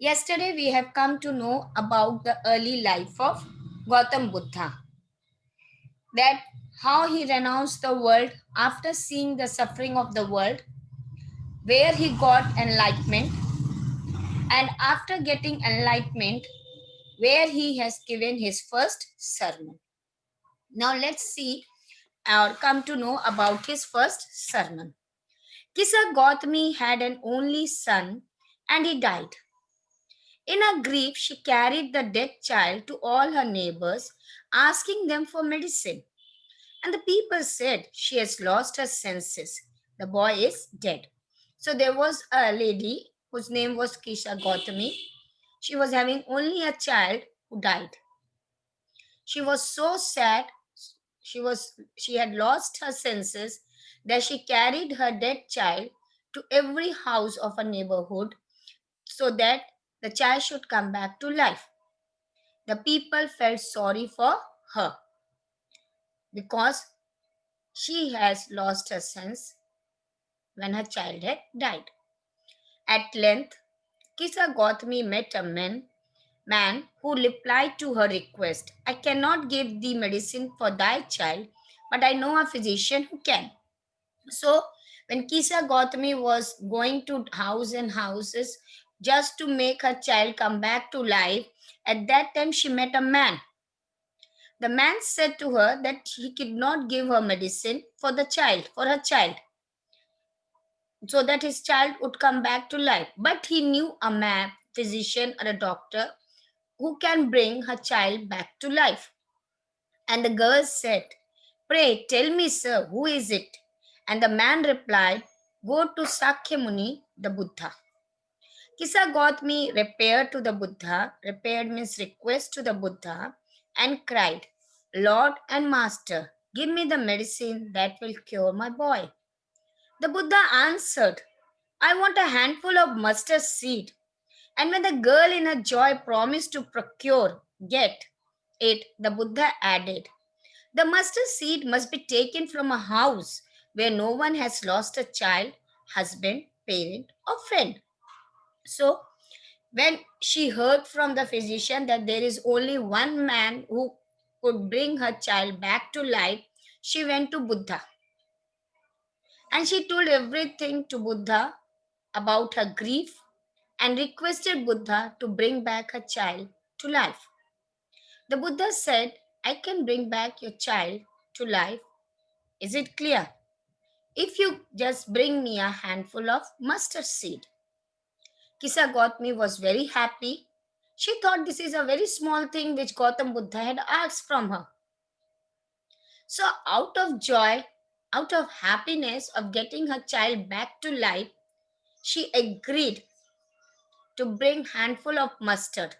Yesterday, we have come to know about the early life of Gautam Buddha, that how he renounced the world after seeing the suffering of the world, where he got enlightenment, and after getting enlightenment, where he has given his first sermon. Now, let's see or come to know about his first sermon. Kisa Gautami had an only son and he died. In her grief, she carried the dead child to all her neighbors, asking them for medicine. And the people said, "She has lost her senses. The boy is dead." So there was a lady whose name was Kisha Gautami. She was having only a child who died. She was so sad. She had lost her senses that she carried her dead child to every house of a neighborhood so that the child should come back to life. The people felt sorry for her because she has lost her sense when her child had died. At length, Kisa Gautami met a man who replied to her request. "I cannot give thee medicine for thy child, but I know a physician who can." So, when Kisa Gautami was going to house and houses just to make her child come back to life, at that time she met a man. The man said to her that he could not give her medicine for her child, so that his child would come back to life. But he knew a man, physician or a doctor who can bring her child back to life. And the girl said, "Pray tell me, sir, who is it?" And the man replied, "Go to Sakya Muni, the Buddha." Kisa Gautami repaired means request to the Buddha, and cried, "Lord and Master, give me the medicine that will cure my boy." The Buddha answered, "I want a handful of mustard seed." And when the girl in her joy promised to get it, the Buddha added, "The mustard seed must be taken from a house where no one has lost a child, husband, parent, or friend." So, when she heard from the physician that there is only one man who could bring her child back to life, she went to Buddha and she told everything to Buddha about her grief and requested Buddha to bring back her child to life. The Buddha said, "I can bring back your child to life. Is it clear? If you just bring me a handful of mustard seed." Kisa Gautami was very happy. She thought this is a very small thing which Gautam Buddha had asked from her. So, out of joy, out of happiness of getting her child back to life, she agreed to bring handful of mustard.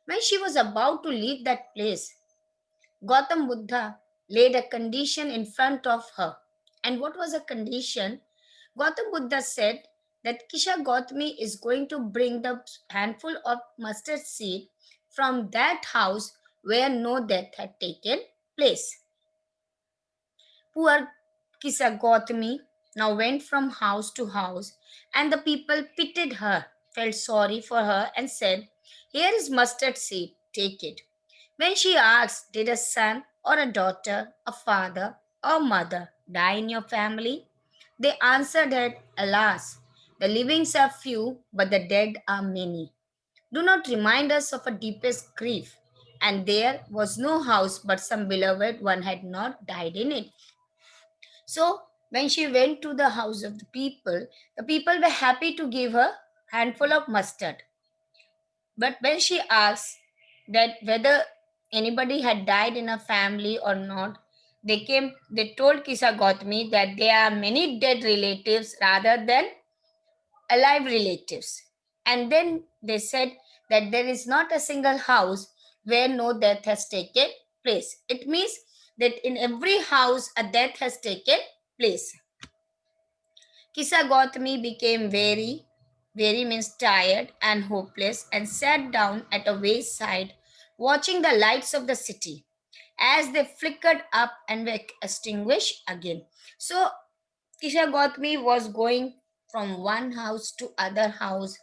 When she was about to leave that place, Gautam Buddha laid a condition in front of her. And what was the condition? Gautam Buddha said that Kisha Gautami is going to bring the handful of mustard seed from that house where no death had taken place. Poor Kisa Gautami now went from house to house, and the people pitied her, felt sorry for her, and said, "Here is mustard seed, take it." When she asked, "Did a son or a daughter, a father or mother die in your family?" they answered that, "Alas, the livings are few, but the dead are many. Do not remind us of a deepest grief." And there was no house, but some beloved one had not died in it. So when she went to the house of the people were happy to give her handful of mustard. But when she asked that whether anybody had died in her family or not, they told Kisa Gautami that there are many dead relatives rather than alive relatives. And then they said that there is not a single house where no death has taken place. It means that in every house a death has taken place. Kisa Gautami became very means tired and hopeless, and sat down at a wayside, watching the lights of the city as they flickered up and were extinguished again. So Kisha Gautami was going from one house to other house,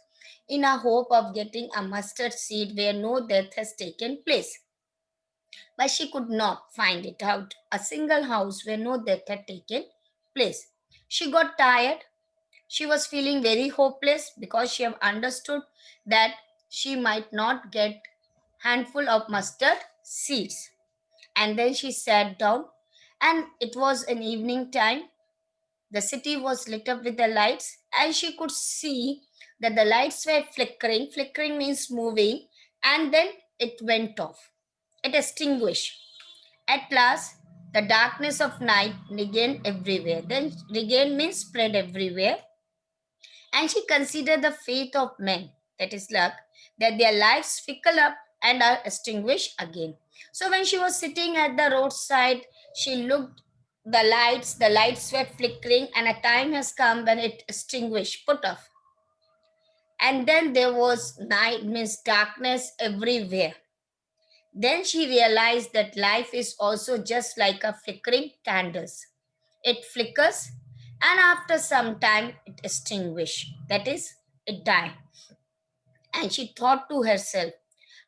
in a hope of getting a mustard seed where no death has taken place. But she could not find it out, a single house where no death had taken place. She got tired. She was feeling very hopeless because she have understood that she might not get handful of mustard seeds. And then she sat down, and it was an evening time. The city was lit up with the lights, and she could see that the lights were flickering. Flickering means moving, and then it went off. It extinguished. At last, the darkness of night regained everywhere. Then regain means spread everywhere. And she considered the fate of men, that is luck, that their lives fickle up and are extinguished again. So when she was sitting at the roadside, she looked the lights were flickering, and a time has come when it extinguished, put off. And then there was night, means darkness everywhere. Then she realized that life is also just like a flickering candles. It flickers, and after some time it extinguishes. That is, it dies. And she thought to herself,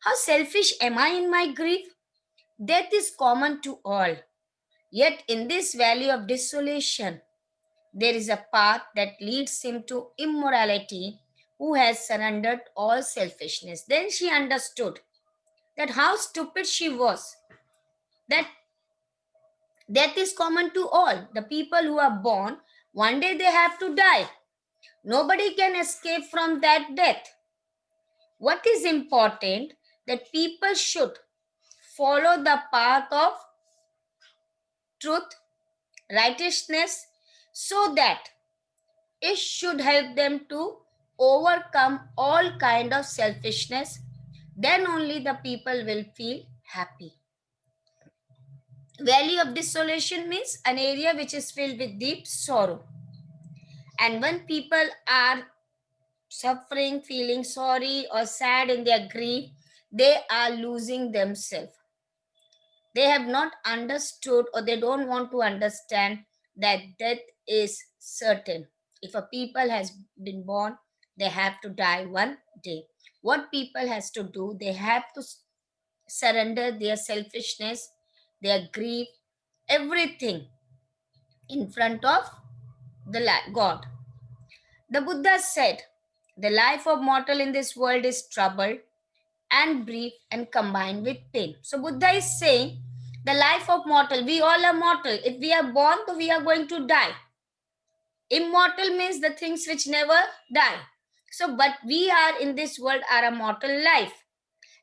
how selfish am I in my grief? Death is common to all. Yet in this valley of desolation, there is a path that leads him to immorality who has surrendered all selfishness. Then she understood that how stupid she was, that death is common to all. The people who are born, one day they have to die. Nobody can escape from that death. What is important that people should follow the path of truth, righteousness, so that it should help them to overcome all kind of selfishness. Then only the people will feel happy. Valley of desolation means an area which is filled with deep sorrow. And when people are suffering, feeling sorry or sad in their grief, they are losing themselves. They have not understood, or they don't want to understand, that death is certain. If a people has been born, they have to die one day. What people has to do, they have to surrender their selfishness, their grief, everything in front of the God. The Buddha said, the life of mortal in this world is troubled and brief and combined with pain. So Buddha is saying, the life of mortal, we all are mortal. If we are born, so we are going to die. Immortal means the things which never die. So, but we are in this world are a mortal life.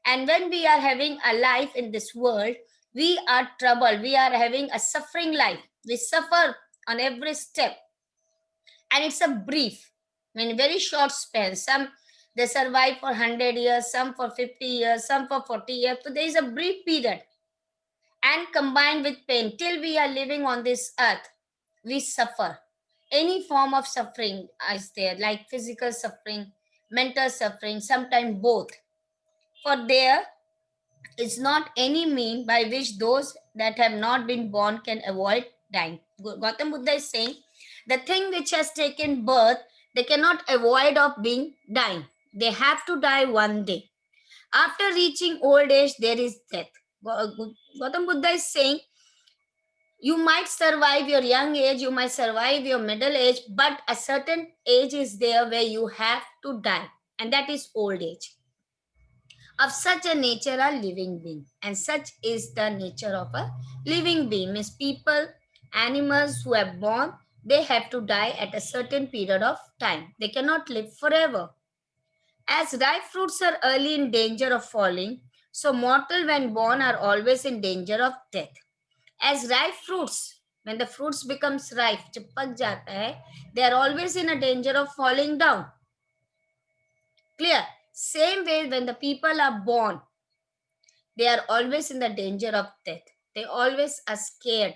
And when we are having a life in this world, we are troubled. We are having a suffering life. We suffer on every step. And it's a brief, I mean, very short span. Some they survive for 100 years, some for 50 years, some for 40 years. So there is a brief period. And combined with pain, till we are living on this earth, we suffer. Any form of suffering is there, like physical suffering, mental suffering, sometimes both. For there is not any mean by which those that have not been born can avoid dying. Gautam Buddha is saying, the thing which has taken birth, they cannot avoid of being dying. They have to die one day. After reaching old age, there is death. Gautam Buddha is saying, you might survive your young age, you might survive your middle age, but a certain age is there where you have to die, and that is old age. Of such a nature are living being, and such is the nature of a living being. Means people, animals who are born, they have to die at a certain period of time. They cannot live forever. As ripe fruits are early in danger of falling, so mortal when born are always in danger of death. As ripe fruits, when the fruits becomes ripe, जब पक जाता है, they are always in a danger of falling down. Clear? Same way when the people are born, they are always in the danger of death. They always are scared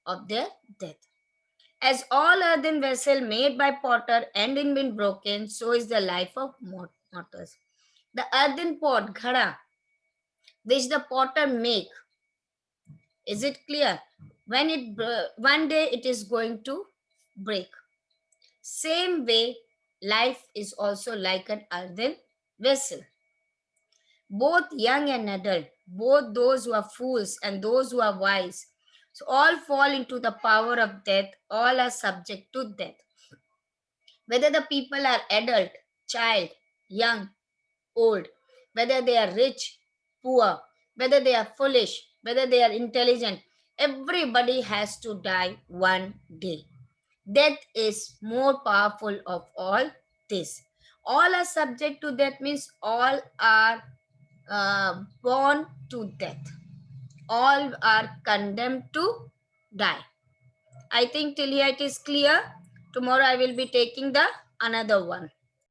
of their death. As all earthen vessel made by potter end in being broken, so is the life of mortals. The earthen pot, ghada, which the potter make, is it clear? When it one day it is going to break. Same way, life is also like an earthen vessel. Both young and adult, both those who are fools and those who are wise, so all fall into the power of death, all are subject to death. Whether the people are adult, child, young, old, whether they are rich, poor, whether they are foolish, whether they are intelligent, everybody has to die one day. Death is more powerful of all this. All are subject to death means all are born to death. All are condemned to die. I think till here it is clear. Tomorrow I will be taking the another one.